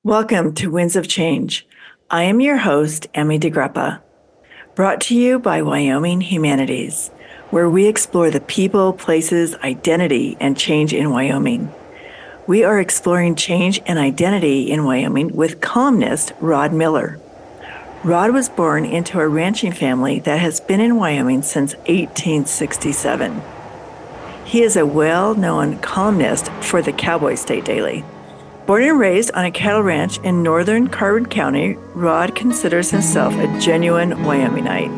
Welcome to Winds of Change. I am your host, Emmy DeGreppa, brought to you by Wyoming Humanities, where we explore the people, places, identity, and change in Wyoming. We are exploring change and identity in Wyoming with columnist Rod Miller. Rod was born into a ranching family that has been in Wyoming since 1867. He is a well-known columnist for the Cowboy State Daily. Born and raised on a cattle ranch in northern Carbon County, Rod considers himself a genuine Wyomingite.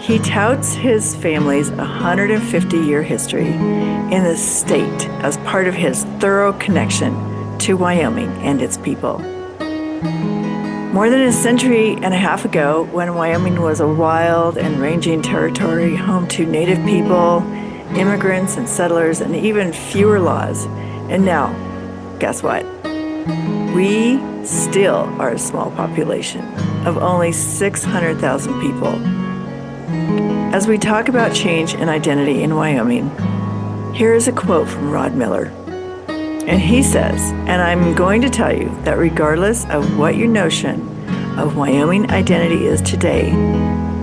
He touts his family's 150-year history in the state as part of his thorough connection to Wyoming and its people. More than a century and a half ago, when Wyoming was a wild and ranging territory home to native people, immigrants and settlers, and even fewer laws, and now, guess what? We still are a small population of only 600,000 people. As we talk about change and identity in Wyoming, here is a quote from Rod Miller. And he says, and I'm going to tell you that regardless of what your notion of Wyoming identity is today,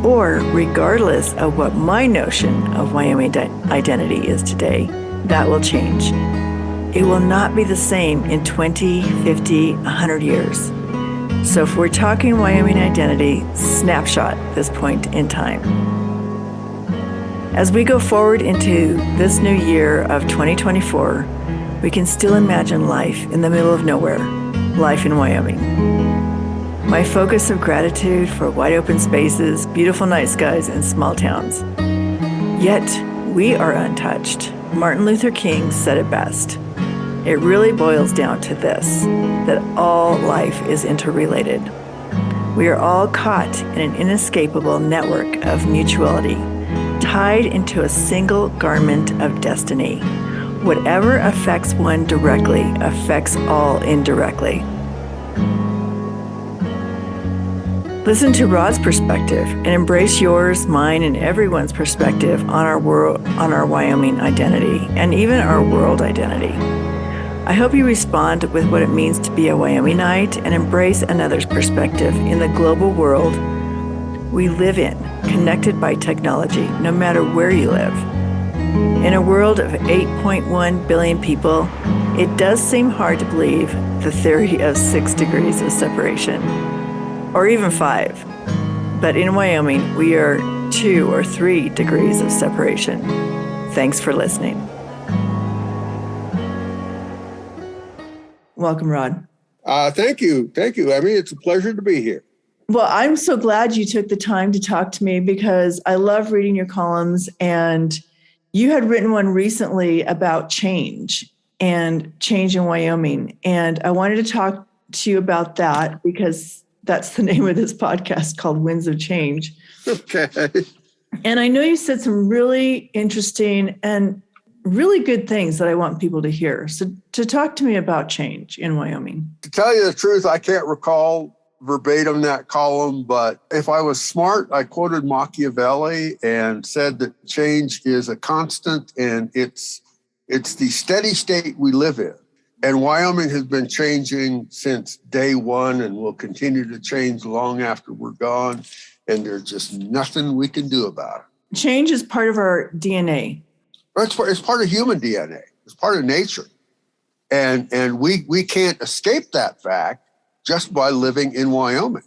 or regardless of what my notion of Wyoming identity is today, that will change. It will not be the same in 20, 50, 100 years. So if we're talking Wyoming identity, snapshot this point in time. As we go forward into this new year of 2024, we can still imagine life in the middle of nowhere, life in Wyoming. My focus of gratitude for wide open spaces, beautiful night skies, and small towns. Yet, we are untouched. Martin Luther King said it best. It really boils down to this, that all life is interrelated. We are all caught in an inescapable network of mutuality, tied into a single garment of destiny. Whatever affects one directly affects all indirectly. Listen to Rod's perspective and embrace yours, mine, and everyone's perspective on our world, on our Wyoming identity, and even our world identity. I hope you respond with what it means to be a Wyomingite and embrace another's perspective in the global world we live in, connected by technology, no matter where you live. In a world of 8.1 billion people, it does seem hard to believe the theory of 6 degrees of separation, or even 5. But in Wyoming, we are 2 or 3 degrees of separation. Thanks for listening. Welcome, Rod. Thank you. Thank you, Emmy. It's a pleasure to be here. Well, I'm so glad you took the time to talk to me because I love reading your columns, and you had written one recently about change and change in Wyoming. And I wanted to talk to you about that because that's the name of this podcast, called Winds of Change. Okay. And I know you said some really interesting and really good things that I want people to hear. So to talk to me about change in Wyoming. To tell you the truth, I can't recall verbatim that column, but if I was smart, I quoted Machiavelli and said that change is a constant and it's the steady state we live in. And Wyoming has been changing since day one and will continue to change long after we're gone. And there's just nothing we can do about it. Change is part of our DNA. It's part of human DNA. It's part of nature. And we can't escape that fact just by living in Wyoming.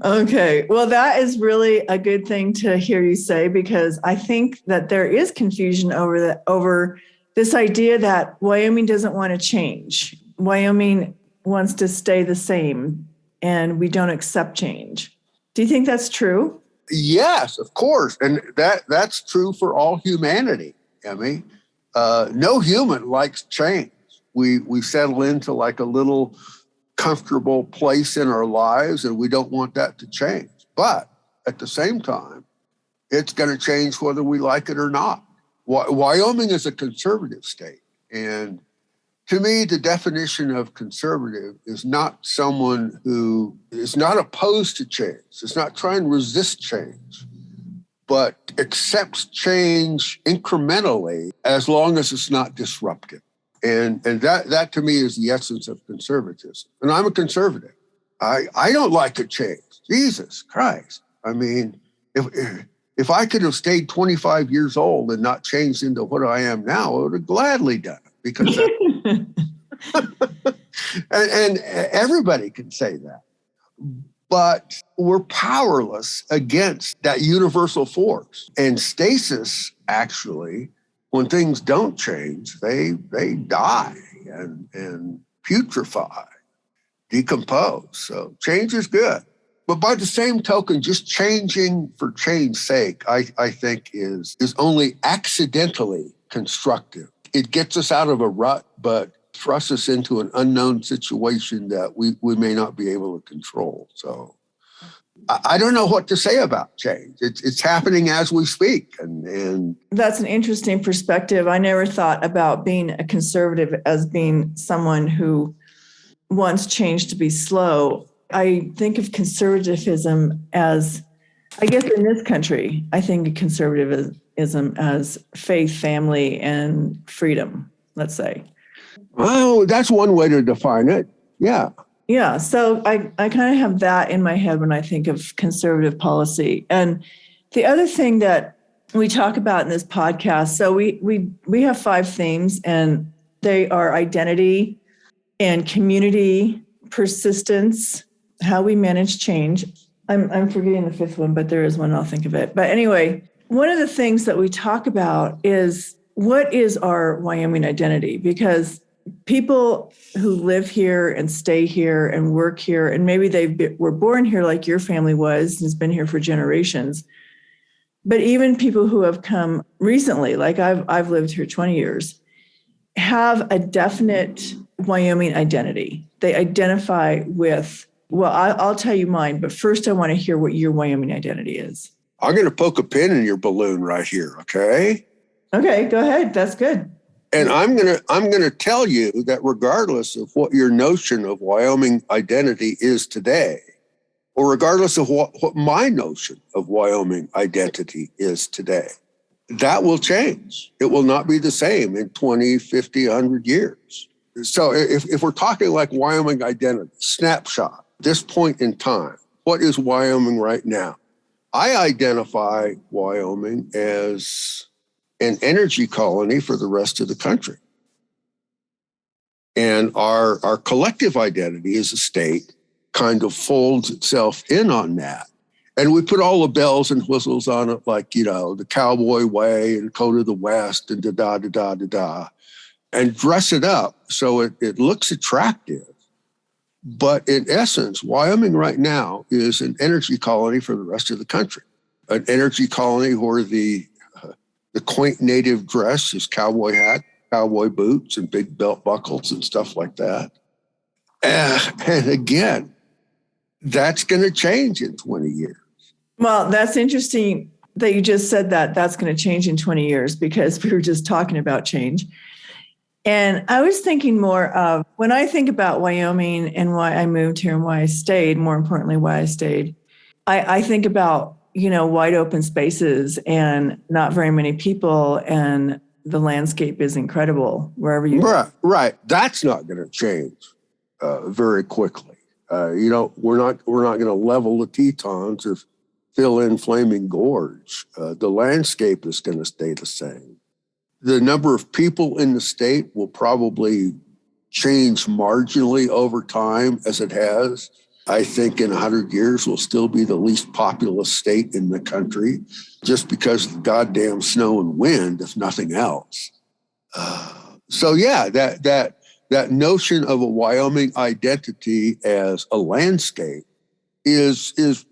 Okay. Well, that is really a good thing to hear you say, because I think that there is confusion over this idea that Wyoming doesn't want to change. Wyoming wants to stay the same, and we don't accept change. Do you think that's true? Yes, of course. And that's true for all humanity, Emmy. No human likes change. We settle into like a little comfortable place in our lives, and we don't want that to change. But at the same time, it's going to change whether we like it or not. Wyoming is a conservative state. And to me, the definition of conservative is not someone who is not opposed to change. It's not trying to resist change, but accepts change incrementally as long as it's not disruptive. And that to me is the essence of conservatism. And I'm a conservative. I don't like to change. Jesus Christ. I mean, if I could have stayed 25 years old and not changed into what I am now, I would have gladly done it because and everybody can say that. But we're powerless against that universal force. And stasis, actually, when things don't change, they die and putrefy, decompose. So change is good. But by the same token, just changing for change's sake, I think is only accidentally constructive. It gets us out of a rut, but thrusts us into an unknown situation that we may not be able to control. So I don't know what to say about change. It's happening as we speak. And that's an interesting perspective. I never thought about being a conservative as being someone who wants change to be slow. I think of conservatism as, I guess in this country, I think of conservatism as faith, family, and freedom, let's say. Oh, that's one way to define it. Yeah. Yeah. So I kind of have that in my head when I think of conservative policy. And the other thing that we talk about in this podcast, so we have 5 themes, and they are identity and community, persistence, how we manage change. I'm forgetting the 5th one, but there is one, I'll think of it. But anyway, one of the things that we talk about is what is our Wyoming identity? Because people who live here and stay here and work here, and maybe were born here like your family was, and has been here for generations. But even people who have come recently, like I've lived here 20 years, have a definite Wyoming identity. They identify with, well, I'll tell you mine, but first I want to hear what your Wyoming identity is. I'm going to poke a pin in your balloon right here, okay? Okay, go ahead. That's good. And I'm gonna tell you that regardless of what your notion of Wyoming identity is today, or regardless of what my notion of Wyoming identity is today, that will change. It will not be the same in 20, 50, 100 years. So if we're talking like Wyoming identity, snapshot, this point in time, what is Wyoming right now? I identify Wyoming as an energy colony for the rest of the country. And our collective identity as a state kind of folds itself in on that. And we put all the bells and whistles on it, like, the Cowboy way and Code of the West and da-da-da-da-da-da, and dress it up so it looks attractive. But in essence, Wyoming right now is an energy colony for the rest of the country. An energy colony where the quaint native dress is cowboy hat, cowboy boots, and big belt buckles and stuff like that. And again, that's going to change in 20 years. Well, that's interesting that you just said that that's going to change in 20 years, because we were just talking about change. And I was thinking more of, when I think about Wyoming and why I moved here and why I stayed, more importantly, why I stayed, I think about, wide open spaces and not very many people, and the landscape is incredible wherever you go. Right. That's not going to change very quickly. We're not going to level the Tetons or fill in Flaming Gorge. The landscape is going to stay the same. The number of people in the state will probably change marginally over time, as it has. I think in 100 years, we'll still be the least populous state in the country, just because of the goddamn snow and wind, if nothing else. So yeah, that notion of a Wyoming identity as a landscape is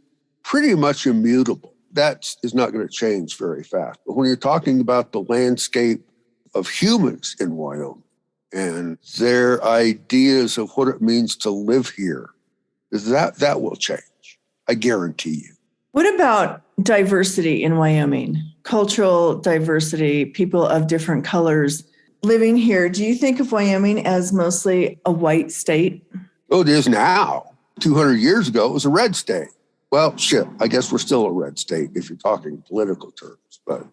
pretty much immutable. That is not going to change very fast. But when you're talking about the landscape of humans in Wyoming and their ideas of what it means to live here, that will change. I guarantee you. What about diversity in Wyoming? Cultural diversity, people of different colors living here. Do you think of Wyoming as mostly a white state? Oh, it is now. 200 years ago, it was a red state. Well, shit, I guess we're still a red state if you're talking political terms, but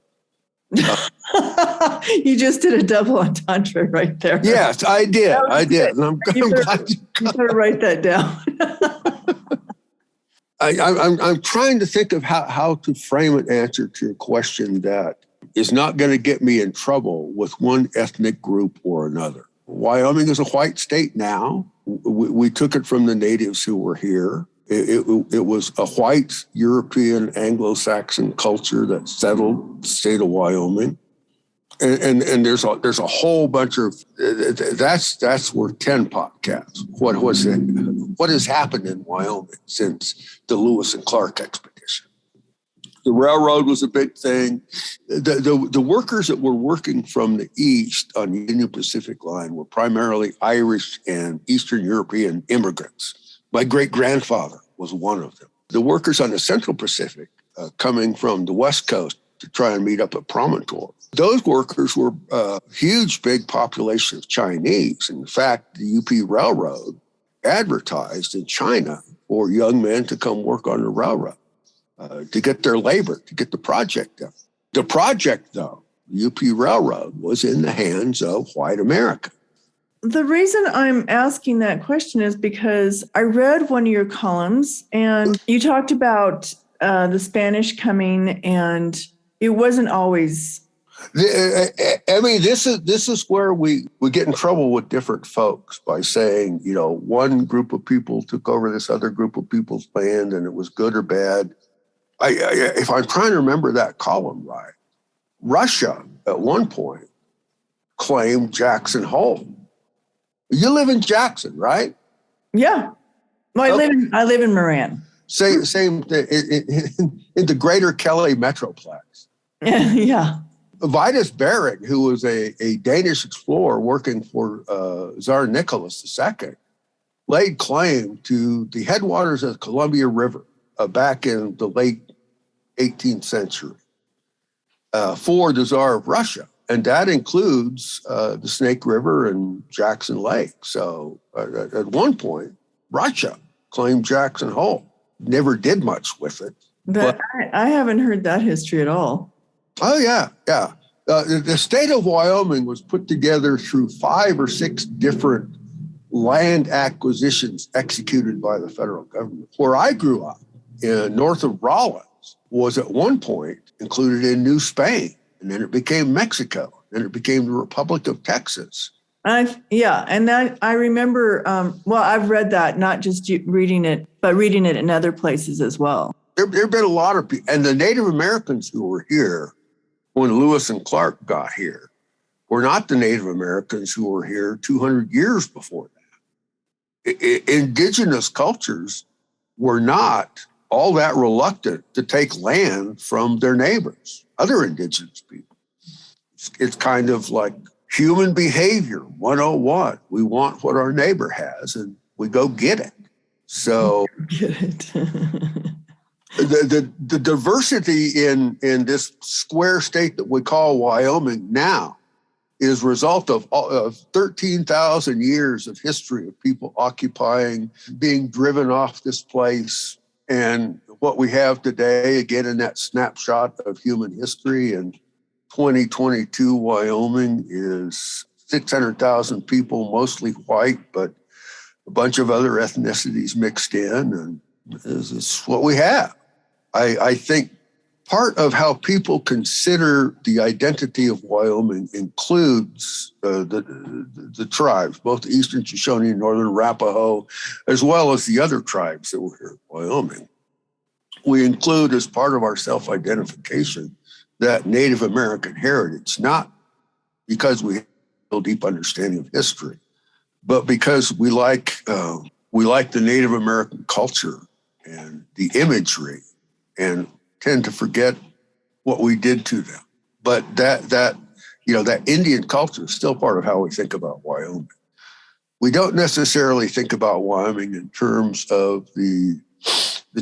You just did a double entendre right there. Yes, I did. And I'm glad you better write that down. I'm trying to think of how to frame an answer to your question that is not going to get me in trouble with one ethnic group or another. Wyoming is a white state now. We took it from the natives who were here. It was a white European Anglo-Saxon culture that settled the state of Wyoming. And there's a whole bunch of that's worth 10 podcasts. What has happened in Wyoming since the Lewis and Clark expedition? The railroad was a big thing. The workers that were working from the east on the Union Pacific line were primarily Irish and Eastern European immigrants. My great-grandfather was one of them. The workers on the Central Pacific coming from the West Coast to try and meet up at Promontory. Those workers were a huge, big population of Chinese. In fact, the UP Railroad advertised in China for young men to come work on the railroad, to get their labor, to get the project done. The project, though, the UP Railroad, was in the hands of white America. The reason I'm asking that question is because I read one of your columns and you talked about the Spanish coming, and it wasn't always. I mean, this is where we get in trouble with different folks by saying, one group of people took over this other group of people's land and it was good or bad. If I'm trying to remember that column right, Russia at one point claimed Jackson Hole. You live in Jackson, right? Yeah. Well, I live in Moran. Same thing in the greater Kelly Metroplex. Yeah. Vitus Bering, who was a Danish explorer working for Tsar Nicholas II, laid claim to the headwaters of the Columbia River back in the late 18th century for the Tsar of Russia. And that includes the Snake River and Jackson Lake. So at one point, Russia claimed Jackson Hole. Never did much with it. I haven't heard that history at all. Oh, yeah. The state of Wyoming was put together through 5 or 6 different land acquisitions executed by the federal government. Where I grew up, north of Rawlins, was at one point included in New Spain, and then it became Mexico, then it became the Republic of Texas. And that I remember, I've read that, not just reading it, but reading it in other places as well. There have been a lot of people, and the Native Americans who were here when Lewis and Clark got here were not the Native Americans who were here 200 years before that. Indigenous cultures were not all that reluctant to take land from their neighbors, other indigenous people. It's kind of like human behavior 101. We want what our neighbor has and we go get it. So get it. the diversity in this square state that we call Wyoming now is a result of 13,000 years of history of people occupying, being driven off this place. And what we have today, again, in that snapshot of human history, and 2022 Wyoming is 600,000 people, mostly white, but a bunch of other ethnicities mixed in. And this is what we have. I think part of how people consider the identity of Wyoming includes the tribes, both the Eastern Shoshone and Northern Arapaho, as well as the other tribes that were here in Wyoming. We include as part of our self-identification that Native American heritage, not because we have a deep understanding of history, but because we like the Native American culture and the imagery, and tend to forget what we did to them. But that Indian culture is still part of how we think about Wyoming. We don't necessarily think about Wyoming in terms of the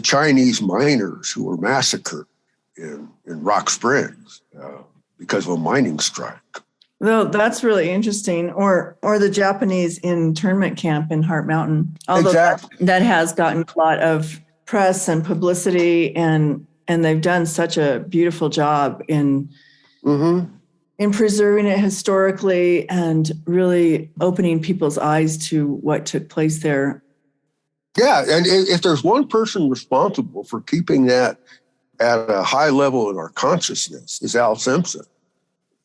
Chinese miners who were massacred in Rock Springs because of a mining strike. Well, that's really interesting. Or the Japanese internment camp in Heart Mountain. Although exactly. that has gotten a lot of press and publicity, and they've done such a beautiful job in Mm-hmm. in preserving it historically and really opening people's eyes to what took place there. Yeah, and if there's one person responsible for keeping that at a high level in our consciousness, is Al Simpson,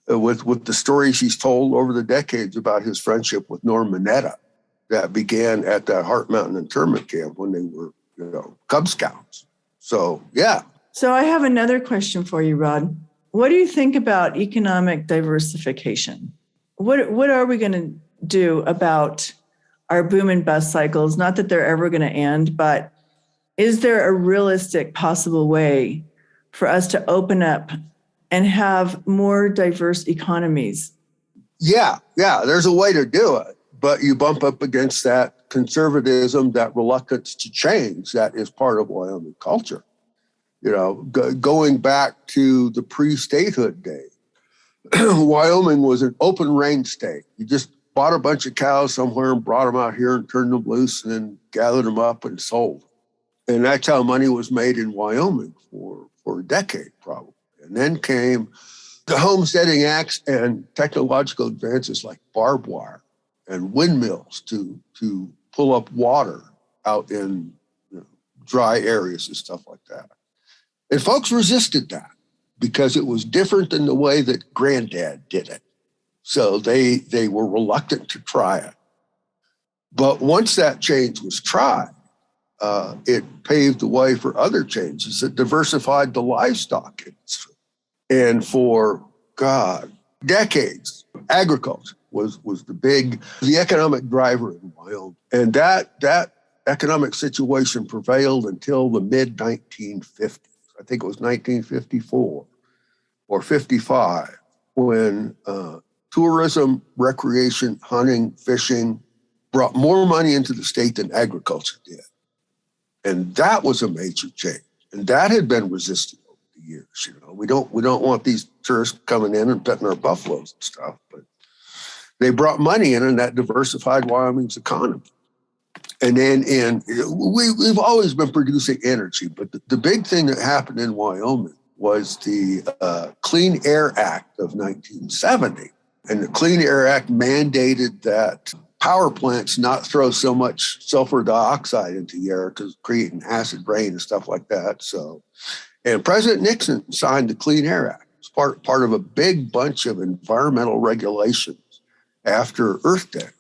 with the stories he's told over the decades about his friendship with Norm Mineta that began at that Heart Mountain internment camp when they were, Cub Scouts. So, yeah. So I have another question for you, Rod. What do you think about economic diversification? What are we going to do about our boom and bust cycles? Not that they're ever going to end, but is there a realistic possible way for us to open up and have more diverse economies? Yeah, there's a way to do it, but you bump up against that conservatism, that reluctance to change that is part of Wyoming culture. Going back to the pre-statehood days, Wyoming was an open range state. You just bought a bunch of cows somewhere and brought them out here and turned them loose and then gathered them up and sold. And that's how money was made in Wyoming for a decade, probably. And then came the homesteading acts and technological advances like barbed wire and windmills to pull up water out in dry areas and stuff like that. And folks resisted that because it was different than the way that Granddad did it. So they were reluctant to try it. But once that change was tried, it paved the way for other changes that diversified the livestock industry. And for, decades, agriculture was the economic driver in Wyoming. And that economic situation prevailed until the mid-1950s. I think it was 1954 or 55 when tourism, recreation, hunting, fishing brought more money into the state than agriculture did. And that was a major change. And that had been resisted over the years. We don't want these tourists coming in and petting our buffaloes and stuff, but they brought money in and that diversified Wyoming's economy. And then we've always been producing energy, but the big thing that happened in Wyoming was the Clean Air Act of 1970. And the Clean Air Act mandated that power plants not throw so much sulfur dioxide into the air because creating acid rain and stuff like that. And President Nixon signed the Clean Air Act. It's part of a big bunch of environmental regulations after Earth Day.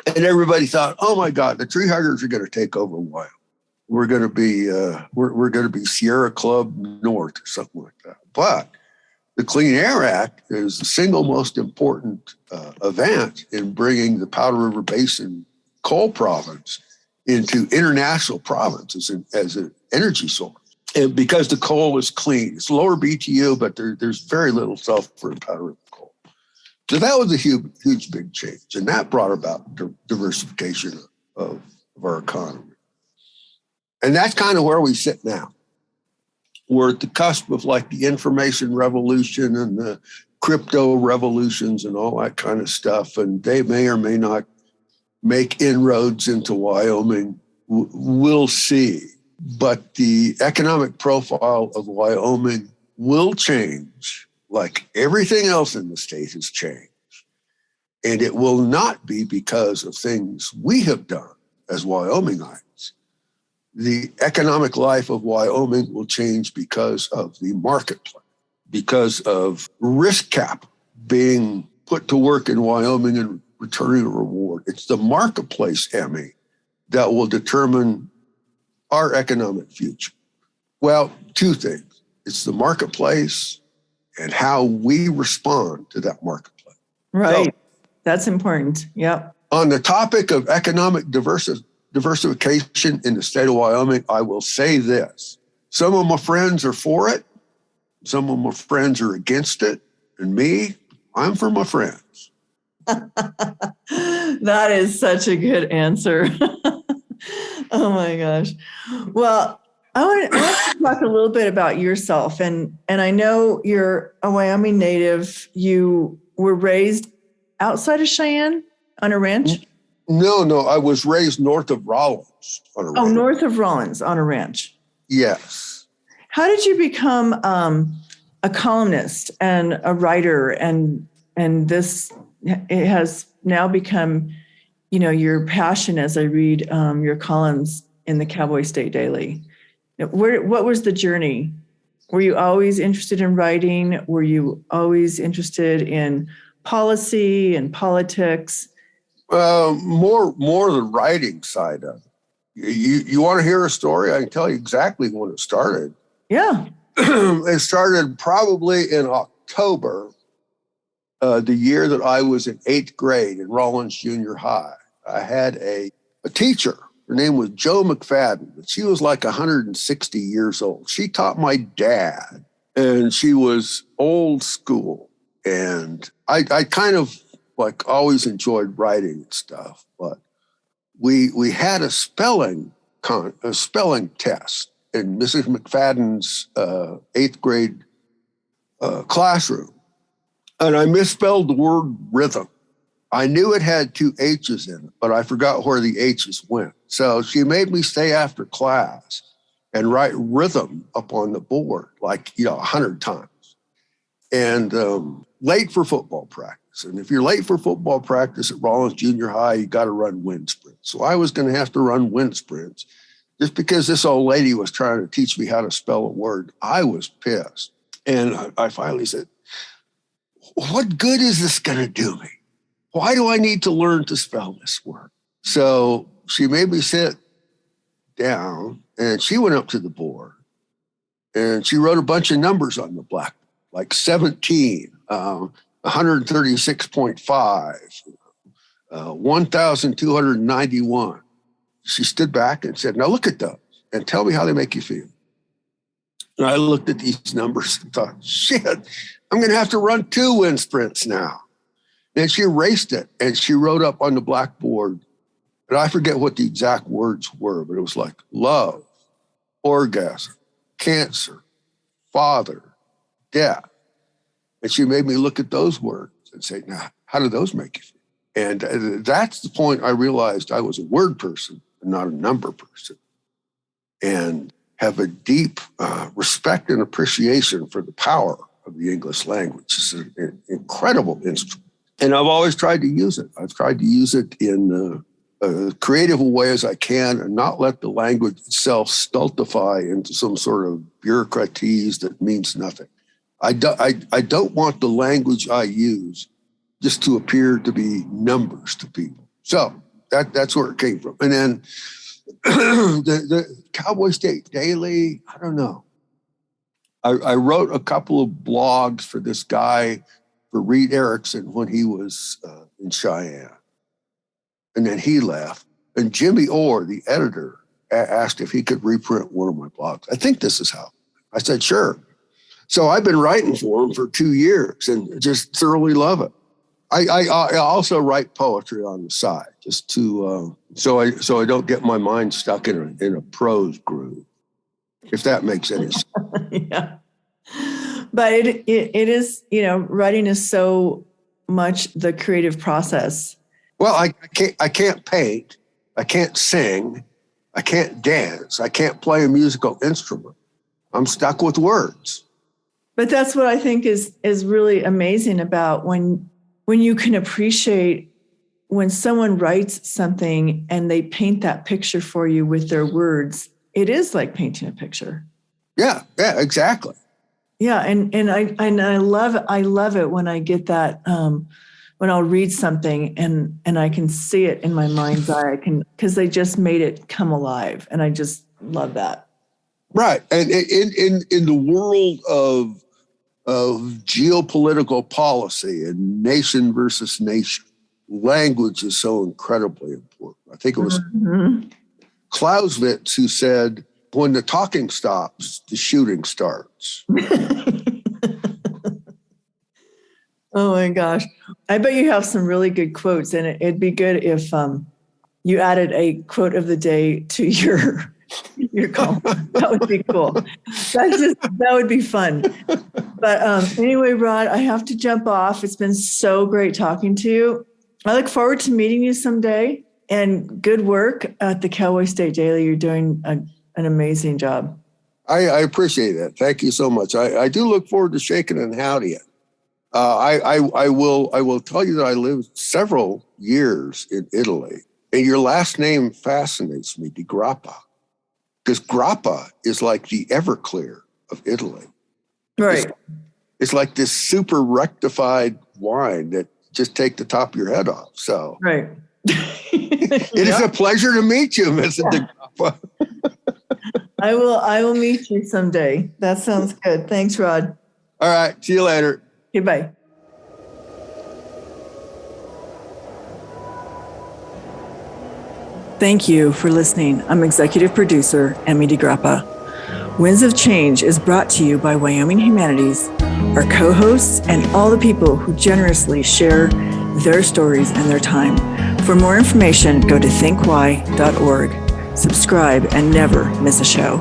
And everybody thought, oh my God, the tree huggers are going to take over Wyoming. We're going to be we're going to be Sierra Club North or something like that. But the Clean Air Act is the single most important event in bringing the Powder River Basin coal province into international province as an energy source. And because the coal is clean, it's lower BTU, but there's very little sulfur in Powder River coal. So that was a huge, big change. And that brought about diversification of our economy. And that's kind of where we sit now. We're at the cusp of like the information revolution and the crypto revolutions and all that kind of stuff. And they may or may not make inroads into Wyoming. We'll see. But the economic profile of Wyoming will change like everything else in the state has changed. And it will not be because of things we have done as Wyomingites. The economic life of Wyoming will change because of the marketplace, because of risk cap being put to work in Wyoming and returning a reward. It's the marketplace, Emmy, that will determine our economic future. Well, two things. It's the marketplace and how we respond to that marketplace. Right. So, that's important. Yep. On the topic of economic diversification in the state of Wyoming, I will say this. Some of my friends are for it. Some of my friends are against it. And me, I'm for my friends. That is such a good answer. Oh my gosh. Well, I want to talk a little bit about yourself. And I know you're a Wyoming native. You were raised outside of Cheyenne on a ranch? No. I was raised north of Rollins on a ranch. Oh, north of Rollins on a ranch. Yes. How did you become a columnist and a writer, and this, it has now become, your passion as I read your columns in the Cowboy State Daily. What was the journey? Were you always interested in writing? Were you always interested in policy and politics? More the writing side of it. You want to hear a story? I can tell you exactly when it started. Yeah. It started probably in October, the year that I was in 8th grade in Rollins Junior High. I had a teacher. Her name was Joe McFadden. She was like 160 years old. She taught my dad, and she was old school. And I kind of like always enjoyed writing and stuff, but we had a spelling test in Mrs. McFadden's 8th grade classroom, and I misspelled the word rhythm. I knew it had 2 H's in it, but I forgot where the H's went. So she made me stay after class and write rhythm up on the board, like 100 times. And late for football practice. And if you're late for football practice at Rollins Junior High, you got to run wind sprints. So I was going to have to run wind sprints just because this old lady was trying to teach me how to spell a word. I was pissed. And I finally said, what good is this going to do me? Why do I need to learn to spell this word? So she made me sit down, and she went up to the board, and she wrote a bunch of numbers on the blackboard, like 17, 136.5, 1,291. She stood back and said, now look at those and tell me how they make you feel. And I looked at these numbers and thought, shit, I'm going to have to run 2 wind sprints now. And she erased it, and she wrote up on the blackboard, and I forget what the exact words were, but it was like love, orgasm, cancer, father, death. And she made me look at those words and say, now, how do those make you feel? And that's the point I realized I was a word person and not a number person, and have a deep respect and appreciation for the power of the English language. It's an incredible instrument. And I've always tried to use it. I've tried to use it in creative a way as I can, and not let the language itself stultify into some sort of bureaucratese that means nothing. I don't want the language I use just to appear to be numbers to people. So that's where it came from. And then the Cowboy State Daily, I don't know. I wrote a couple of blogs for this guy, for Reed Erickson, when he was in Cheyenne. And then he left. And Jimmy Orr, the editor, asked if he could reprint one of my blogs. I think this is how. I said, sure. So I've been writing for him for 2 years and just thoroughly love it. I also write poetry on the side, just to so I don't get my mind stuck in a prose groove, if that makes any sense. Yeah. But it is, writing is so much the creative process. Well, I can't paint, I can't sing, I can't dance, I can't play a musical instrument. I'm stuck with words. But that's what I think is really amazing about when you can appreciate when someone writes something and they paint that picture for you with their words. It is like painting a picture. Yeah, exactly. Yeah, and I love it when I get that when I'll read something and I can see it in my mind's eye. Because they just made it come alive, and I just love that. Right, and in the world of geopolitical policy and nation versus nation, language is so incredibly important. I think it was Clausewitz who said, when the talking stops, the shooting starts. Oh my gosh. I bet you have some really good quotes, and it'd be good if you added a quote of the day to your column. That would be cool. That would be fun. But anyway, Rod, I have to jump off. It's been so great talking to you. I look forward to meeting you someday, and good work at the Cowboy State Daily. You're doing an amazing job. I appreciate that. Thank you so much. I do look forward to shaking and howdying. I will tell you that I lived several years in Italy, and your last name fascinates me, Di Grappa, because grappa is like the Everclear of Italy. Right. It's like this super rectified wine that just take the top of your head off. So Right. it is a pleasure to meet you, Mr. Di Grappa. I will meet you someday. That sounds good. Thanks, Rod. All right. See you later. Goodbye. Thank you for listening. I'm executive producer, Emmy DeGrappa. Winds of Change is brought to you by Wyoming Humanities, our co-hosts, and all the people who generously share their stories and their time. For more information, go to thinkwhy.org. Subscribe and never miss a show.